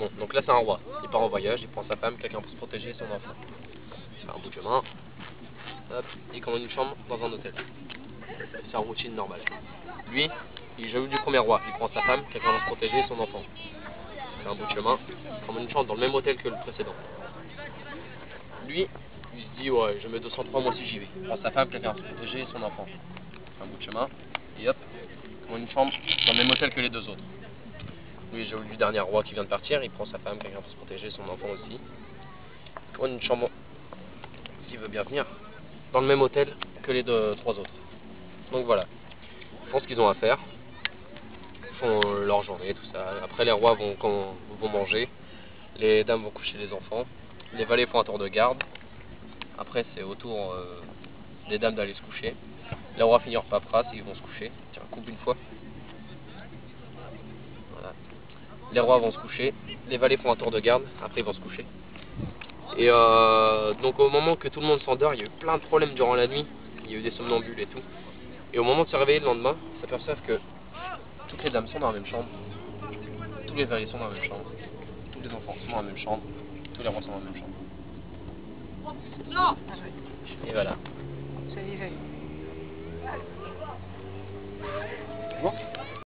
Bon, donc là c'est un roi. Il part en voyage, il prend sa femme, quelqu'un pour se protéger et son enfant. Il fait un bout de chemin. Hop, il commande une chambre dans un hôtel. C'est sa routine normale. Lui, il joue du premier roi. Il prend sa femme, quelqu'un pour se protéger et son enfant. Il fait un bout de chemin. Il commande une chambre dans le même hôtel que le précédent. Lui, il se dit ouais, je mets 203 moi si j'y vais. Il prend sa femme, quelqu'un pour se protéger et son enfant. Il fait un bout de chemin. Et hop, il commande une chambre dans le même hôtel que les deux autres. Lui, j'ai du dernier roi qui vient de partir, il prend sa femme, quelqu'un pour se protéger, son enfant aussi. Il prend une chambre qui veut bien venir, dans le même hôtel que les trois autres. Donc voilà, ils font ce qu'ils ont à faire, ils font leur journée, tout ça. Après, les rois vont manger, les dames vont coucher les enfants, les valets font un tour de garde. Après, c'est au tour des dames d'aller se coucher. Les rois finissent leur paperasse et ils vont se coucher. Tiens, coupe une fois. Voilà. Les rois vont se coucher, les valets font un tour de garde, après ils vont se coucher. Et donc au moment que tout le monde s'endort, il y a eu plein de problèmes durant la nuit, il y a eu des somnambules et tout. Et au moment de se réveiller le lendemain, ils s'aperçoivent que toutes les dames sont dans la même chambre, tous les valets sont dans la même chambre, tous les enfants sont dans la même chambre, tous les rois sont dans la même chambre. Non. Et voilà. C'est livré. Bon.